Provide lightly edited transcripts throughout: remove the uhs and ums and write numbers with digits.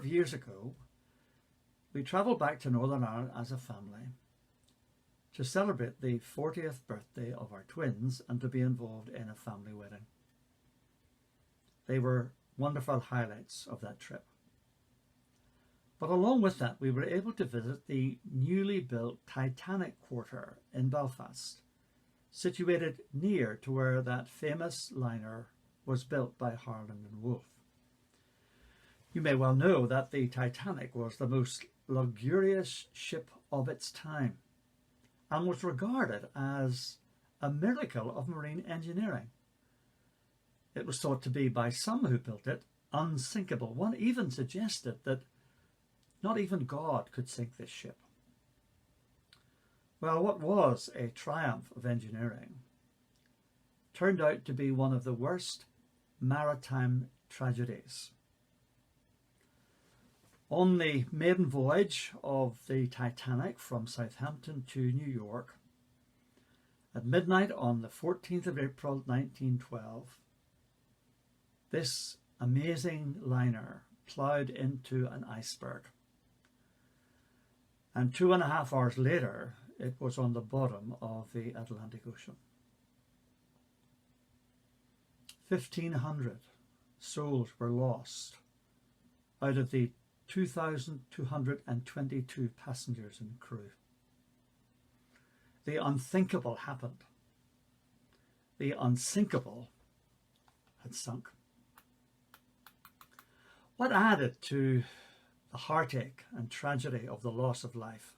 of years ago, we travelled back to Northern Ireland as a family to celebrate the 40th birthday of our twins and to be involved in a family wedding. They were wonderful highlights of that trip. But along with that, we were able to visit the newly built Titanic Quarter in Belfast, situated near to where that famous liner was built by Harland and Wolff. You may well know that the Titanic was the most luxurious ship of its time and was regarded as a miracle of marine engineering. It was thought to be, by some who built it, unsinkable. One even suggested that not even God could sink this ship. Well, what was a triumph of engineering turned out to be one of the worst maritime tragedies. On the maiden voyage of the Titanic from Southampton to New York, at midnight on the 14th of April 1912, this amazing liner ploughed into an iceberg. And 2.5 hours later, it was on the bottom of the Atlantic Ocean. 1,500 souls were lost out of the 2,222 passengers and crew. The unthinkable happened. The unsinkable had sunk. What added to the heartache and tragedy of the loss of life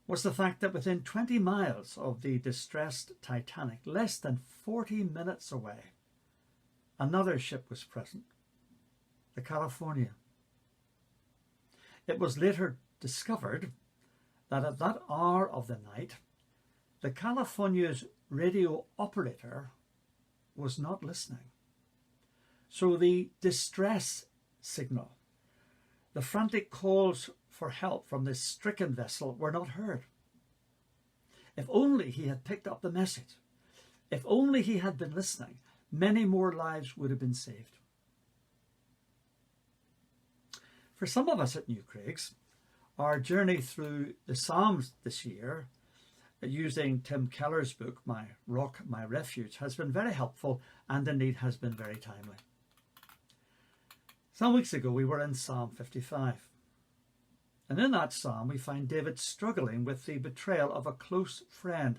was the fact that within 20 miles of the distressed Titanic, less than 40 minutes away, another ship was present, the California. It was later discovered that at that hour of the night, the California's radio operator was not listening. So the distress signal, the frantic calls for help from this stricken vessel were not heard. If only he had picked up the message, if only he had been listening, many more lives would have been saved. For some of us at Newcraigs, our journey through the Psalms this year, using Tim Keller's book, My Rock, My Refuge, has been very helpful and indeed has been very timely. Some weeks ago we were in Psalm 55. And in that psalm we find David struggling with the betrayal of a close friend.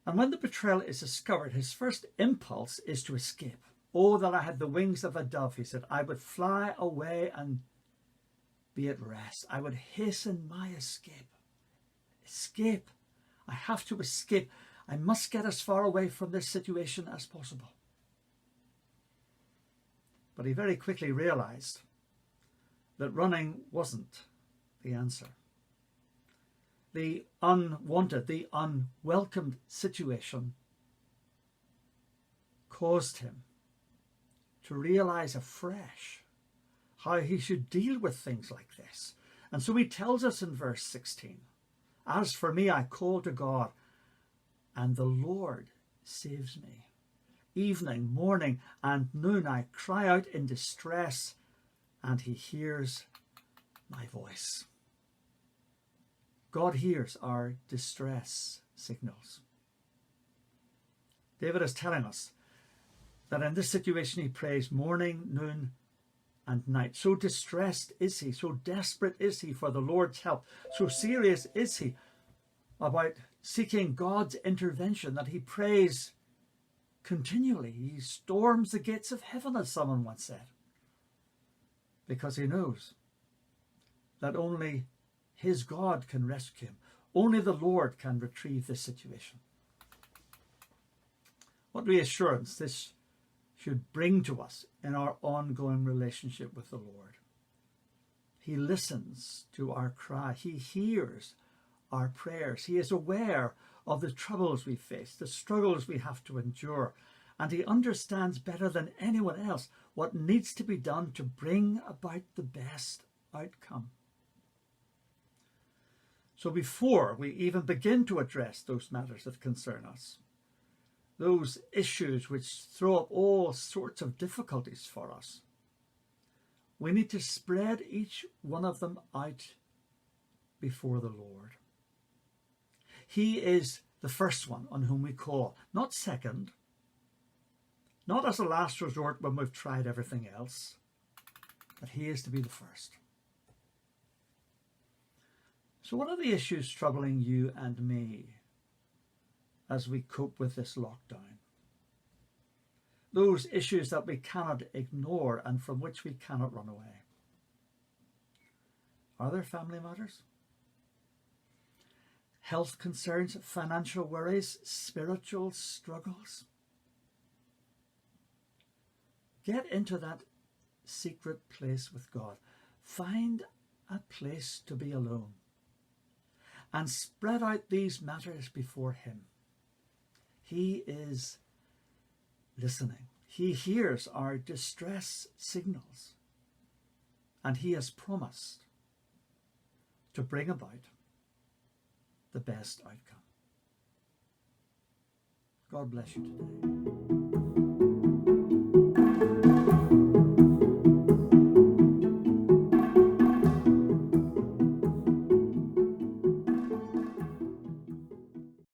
And when the betrayal is discovered, his first impulse is to escape. Oh, that I had the wings of a dove, he said. I would fly away and be at rest. I would hasten my escape. Escape. I have to escape. I must get as far away from this situation as possible. But he very quickly realized that running wasn't the answer. The unwanted, the unwelcomed situation caused him to realize afresh how he should deal with things like this. And so he tells us in verse 16, as for me, I call to God, and the Lord saves me. Evening, morning, and noon, I cry out in distress, and he hears my voice. God hears our distress signals. David is telling us that in this situation he prays morning, noon, and night. So distressed is he, so desperate is he for the Lord's help, so serious is he about seeking God's intervention that he prays continually. He storms the gates of heaven, as someone once said, because he knows that only his God can rescue him. Only the Lord can retrieve this situation. What reassurance this should bring to us in our ongoing relationship with the Lord. He listens to our cry. He hears our prayers. He is aware of the troubles we face, the struggles we have to endure, and he understands better than anyone else what needs to be done to bring about the best outcome. So before we even begin to address those matters that concern us, those issues which throw up all sorts of difficulties for us, We need to spread each one of them out before the Lord. He is the first one on whom we call, not second, not as a last resort when we've tried everything else, but he is to be the first. So what are the issues troubling you and me as we cope with this lockdown? Those issues that we cannot ignore and from which we cannot run away. Are there family matters? Health concerns, financial worries, spiritual struggles? Get into that secret place with God. Find a place to be alone and spread out these matters before him. He is listening. He hears our distress signals, and he has promised to bring about the best outcome. God bless you today.